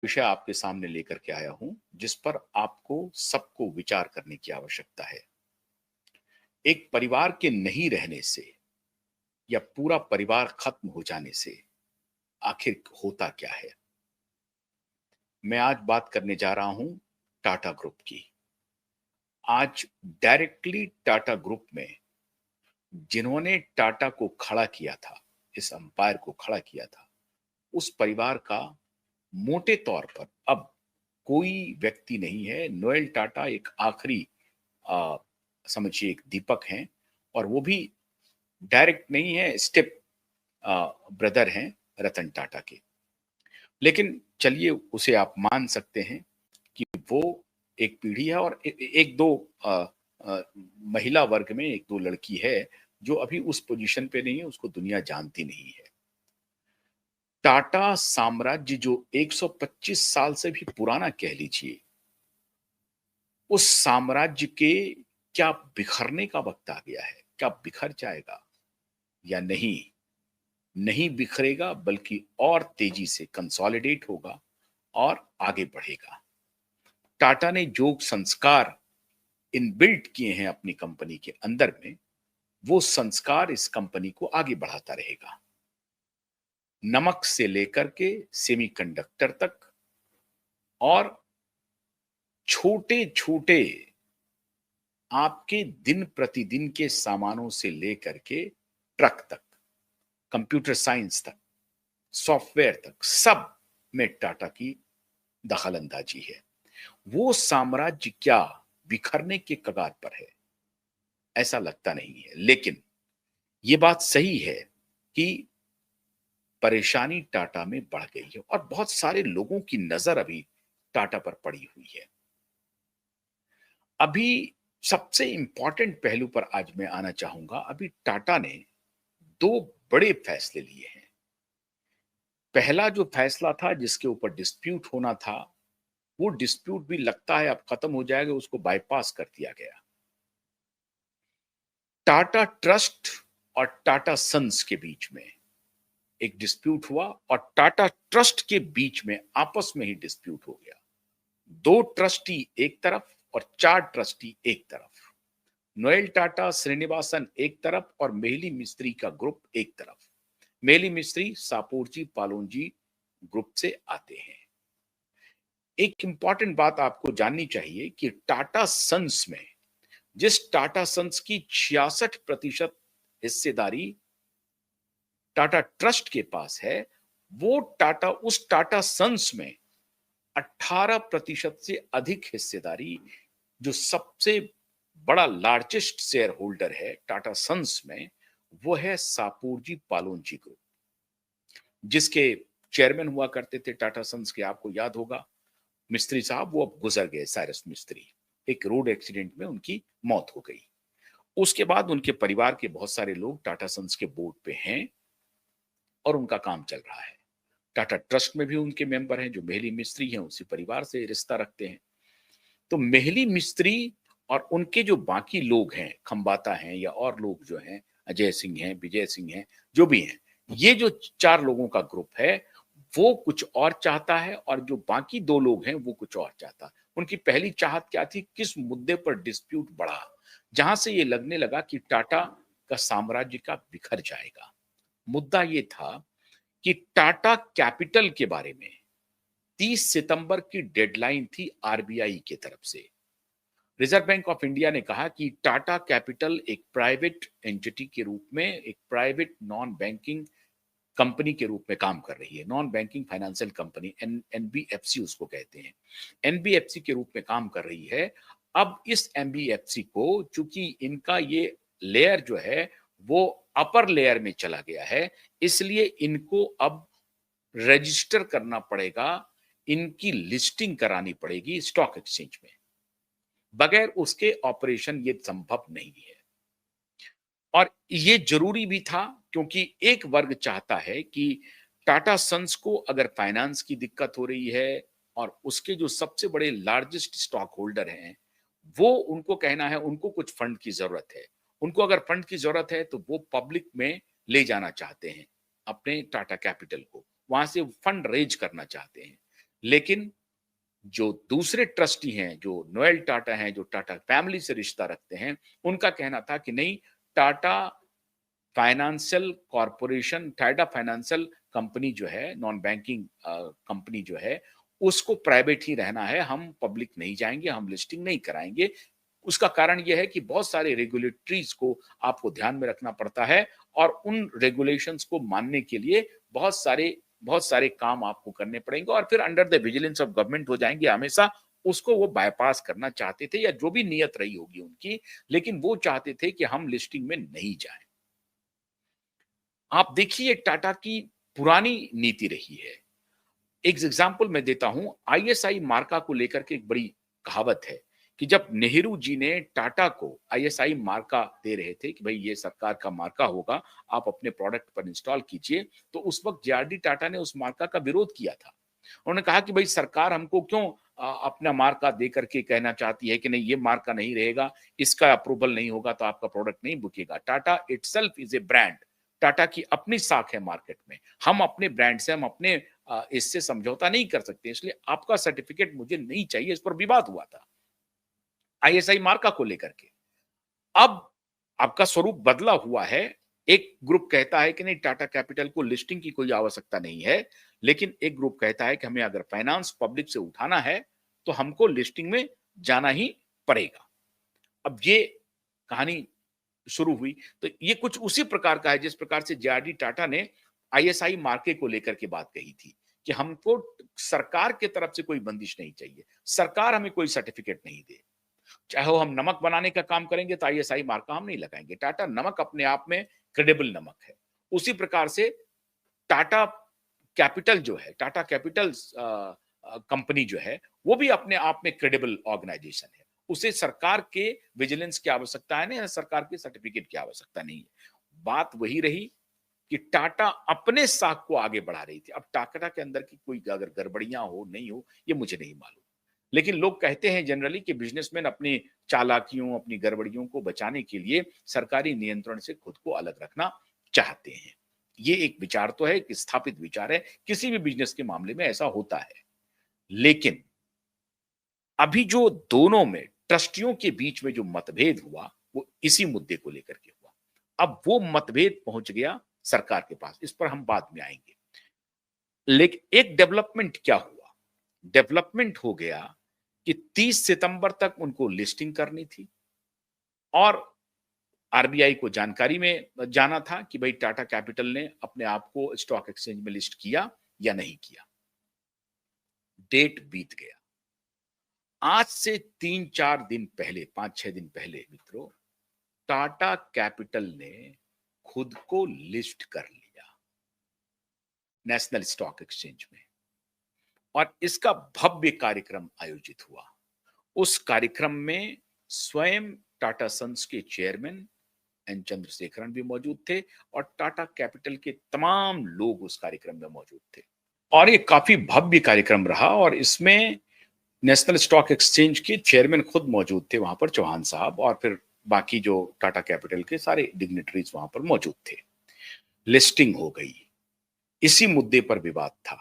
विषय आपके सामने लेकर के आया हूं जिस पर आपको सबको विचार करने की आवश्यकता है। एक परिवार के नहीं रहने से या पूरा परिवार खत्म हो जाने से आखिर होता क्या है। मैं आज बात करने जा रहा हूं टाटा ग्रुप की। आज डायरेक्टली टाटा ग्रुप में जिन्होंने टाटा को खड़ा किया था, इस अंपायर को खड़ा किया था, उस परिवार का मोटे तौर पर अब कोई व्यक्ति नहीं है। नोएल टाटा एक आखिरी अ, समझिए एक दीपक हैं, और वो भी डायरेक्ट नहीं है, स्टेप ब्रदर हैं रतन टाटा के। लेकिन चलिए उसे आप मान सकते हैं कि वो एक पीढ़ी है, और एक दो अ, अ, महिला वर्ग में एक दो लड़की है जो अभी उस पोजीशन पे नहीं है, उसको दुनिया जानती नहीं है। टाटा साम्राज्य जो 125 साल से भी पुराना कह लीजिए, उस साम्राज्य के क्या बिखरने का वक्त आ गया है? क्या बिखर जाएगा या नहीं? नहीं बिखरेगा, बल्कि और तेजी से कंसोलिडेट होगा और आगे बढ़ेगा। टाटा ने जो संस्कार इनबिल्ट किए हैं अपनी कंपनी के अंदर में, वो संस्कार इस कंपनी को आगे बढ़ाता रहेगा। नमक से लेकर के सेमीकंडक्टर तक, और छोटे-छोटे आपके दिन प्रतिदिन के सामानों से लेकर के ट्रक तक, कंप्यूटर साइंस तक, सॉफ्टवेयर तक, सब में टाटा की दखल-अंदाजी है। वो साम्राज्य क्या बिखरने के कगार पर है? ऐसा लगता नहीं है। लेकिन ये बात सही है कि परेशानी टाटा में बढ़ गई है, और बहुत सारे लोगों की नजर अभी टाटा पर पड़ी हुई है। अभी सबसे इंपॉर्टेंट पहलू पर आज मैं आना चाहूंगा। अभी टाटा ने दो बड़े फैसले लिए हैं। पहला जो फैसला था जिसके ऊपर डिस्प्यूट होना था, वो डिस्प्यूट भी लगता है अब खत्म हो जाएगा, उसको बाईपास कर दिया गया। टाटा ट्रस्ट और टाटा सन्स के बीच में एक डिस्प्यूट हुआ, और टाटा ट्रस्ट के बीच में आपस में ही डिस्प्यूट हो गया। दो ट्रस्टी एक तरफ और चार ट्रस्टी एक तरफ। नोएल टाटा श्रीनिवासन एक तरफ और मेहली मिस्त्री का ग्रुप एक तरफ। मेहली मिस्त्री सापोरजी पालोनजी ग्रुप से आते हैं। एक इंपॉर्टेंट बात आपको जाननी चाहिए कि टाटा सन्स में, जिस टाटा सन्स की 66% हिस्सेदारी टाटा ट्रस्ट के पास है, वो टाटा उस टाटा सन्स में 18% से अधिक हिस्सेदारी, जो सबसे बड़ा लार्जेस्ट शेयर होल्डर है टाटा सन्स में, वो है सापूरजी पालोनजी ग्रुप, जिसके चेयरमैन हुआ करते थे टाटा सन्स के, आपको याद होगा मिस्त्री साहब, वो अब गुजर गए, साइरस मिस्त्री। एक रोड एक्सीडेंट में उनकी मौत हो गई। उसके बाद उनके परिवार के बहुत सारे लोग टाटा सन्स के बोर्ड पे हैं और उनका काम चल रहा है। टाटा ट्रस्ट में भी उनके मेंबर हैं जो मेहली मिस्त्री हैं, उसी परिवार से रिश्ता रखते हैं। तो मेहली मिस्त्री और उनके जो बाकी लोग हैं, खंबाता हैं या और लोग जो हैं, अजय सिंह हैं, विजय सिंह हैं, जो भी हैं, ये जो चार लोगों का ग्रुप है, वो कुछ और चाहता है, और जो बाकी दो लोग हैं वो कुछ और चाहता है। उनकी पहली चाहत क्या थी? किस मुद्दे पर डिस्प्यूट बढ़ा, जहां से ये लगने लगा कि टाटा का साम्राज्य का बिखर जाएगा। मुद्दा ये था कि टाटा कैपिटल के बारे में 30 सितंबर की डेडलाइन थी आरबीआई की तरफ से। रिजर्व बैंक ऑफ इंडिया ने कहा कि टाटा कैपिटल एक प्राइवेट एंटिटी के रूप में, एक प्राइवेट नॉन बैंकिंग कंपनी के रूप में काम कर रही है। Non banking financial company, NBFC उसको कहते हैं। एनबीएफसी के रूप में काम कर रही है। अब इस एनबीएफसी को, चूंकि इनका ये लेयर जो है वो अपर लेयर में चला गया है, इसलिए इनको अब रजिस्टर करना पड़ेगा, इनकी लिस्टिंग करानी पड़ेगी स्टॉक एक्सचेंज में। बगैर उसके ऑपरेशन ये संभव नहीं है। और ये जरूरी भी था, क्योंकि एक वर्ग चाहता है कि टाटा सन्स को अगर फाइनेंस की दिक्कत हो रही है, और उसके जो सबसे बड़े लार्जेस्ट स्टॉक होल्डर हैं, वो, उनको कहना है उनको कुछ फंड की जरूरत है। उनको अगर फंड की जरूरत है तो वो पब्लिक में ले जाना चाहते हैं अपने टाटा कैपिटल को, वहां से फंड रेज करना चाहते हैं। लेकिन जो दूसरे ट्रस्टी हैं, जो नोएल टाटा हैं, जो टाटा फैमिली से रिश्ता रखते हैं, उनका कहना था कि नहीं, Tata financial corporation, Tata financial company जो है, नॉन बैंकिंग कंपनी जो है, उसको प्राइवेट ही रहना है, हम पब्लिक नहीं जाएँगे, हम लिस्टिंग नहीं कराएँगे। उसका कारण ये है कि बहुत सारे रेगुलेटरीज़ को आपको ध्यान में रखना पड़ता है और उन रेगुलेशंस को मानने के लिए बहुत सारे काम आपको करने पड़ेंगे और फिर under the vigilance of government हो जाएँगे हमेशा। उसको वो बायपास करना चाहते थे या जो भी नियत रही होगी उनकी, लेकिन वो चाहते थे कि हम लिस्टिंग में नहीं जाएँ। आप देखिए टाटा की पुरानी नीति रही है। एक एग्जाम्पल मैं देता हूं, आईएसआई मार्का को लेकर के एक बड़ी कहावत है कि जब नेहरू जी ने टाटा को आईएसआई मार्का दे रहे थे कि भाई ये सरकार का मार्का होगा, आप अपने प्रोडक्ट पर इंस्टॉल कीजिए, तो उस वक्त जेआरडी टाटा ने उस मार्का का विरोध किया था। उन्होंने कहा कि भाई सरकार हमको क्यों अपना मार्का दे करके कहना चाहती है कि नहीं, ये मार्का नहीं रहेगा, इसका अप्रूवल नहीं होगा तो आपका प्रोडक्ट नहीं बिकेगा। Tata itself is a brand, Tata की अपनी साख है मार्केट में, हम अपने ब्रांड से, हम अपने इससे समझौता नहीं कर सकते, इसलिए आपका सर्टिफिकेट मुझे नहीं चाहिए। इस पर विवाद हुआ था आईएसआई मार्का को लेकर के। अब आपका स्वरूप बदला हुआ है। एक ग्रुप कहता है कि नहीं, टाटा कैपिटल को लिस्टिंग की कोई आवश्यकता नहीं है, लेकिन एक ग्रुप कहता है कि हमें अगर फाइनेंस पब्लिक से उठाना है तो हमको लिस्टिंग में जाना ही पड़ेगा। अब ये कहानी शुरू हुई तो ये कुछ उसी प्रकार का है जिस प्रकार से जेआरडी टाटा ने आईएसआई मार्के को लेकर के बात कही थी कि हमको सरकार की तरफ से कोई बंदिश नहीं चाहिए, सरकार हमें कोई सर्टिफिकेट नहीं दे, चाहे वो हम नमक बनाने का काम करेंगे तो आईएसआई मार्का हम नहीं लगाएंगे। टाटा नमक अपने आप में क्रेडिबल नमक है। उसी प्रकार से टाटा कैपिटल जो है, टाटा कैपिटल कंपनी जो है, वो भी अपने आप में क्रेडिबल ऑर्गेनाइजेशन है। उसे सरकार के विजिलेंस की आवश्यकता है नहीं, सरकार के सर्टिफिकेट की आवश्यकता नहीं है। बात वही रही कि टाटा अपने साख को आगे बढ़ा रही थी। अब टाटा के अंदर की कोई अगर गड़बड़ियां हो नहीं हो, ये मुझे नहीं मालूम, लेकिन लोग कहते हैं जनरली कि बिजनेसमैन अपनी चालाकियों, अपनी गड़बड़ियों को बचाने के लिए सरकारी नियंत्रण से खुद को अलग रखना चाहते हैं। ये एक विचार तो है, एक स्थापित विचार है, किसी भी बिजनेस के मामले में ऐसा होता है। लेकिन अभी जो दोनों में ट्रस्टियों के बीच में जो मतभेद हुआ, वो इसी मुद्दे को लेकर के हुआ। अब वो मतभेद पहुंच गया सरकार के पास, इस पर हम बाद में आएंगे। लेकिन एक डेवलपमेंट क्या हुआ? डेवलपमेंट हो गया कि 30 सितंबर तक उनको लिस्टिंग करनी थी और आरबीआई को जानकारी में जाना था कि भाई टाटा कैपिटल ने अपने आप को स्टॉक एक्सचेंज में लिस्ट किया या नहीं किया। डेट बीत गया। आज से 3-4 दिन पहले, 5-6 दिन पहले मित्रों, टाटा कैपिटल ने खुद को लिस्ट कर लिया नेशनल स्टॉक एक्सचेंज में और इसका भव्य कार्यक्रम आयोजित हुआ। उस कार्यक्रम में स्वयं टाटा सन्स के चेयरमैन एन चंद्रशेखरन भी मौजूद थे और टाटा कैपिटल के तमाम लोग उस कार्यक्रम में मौजूद थे और ये काफी भव्य कार्यक्रम रहा और इसमें नेशनल स्टॉक एक्सचेंज के चेयरमैन खुद मौजूद थे वहां पर, चौहान साहब, और फिर बाकी जो टाटा कैपिटल के सारे डिग्नेटरीज वहां पर मौजूद थे। लिस्टिंग हो गई, इसी मुद्दे पर विवाद था।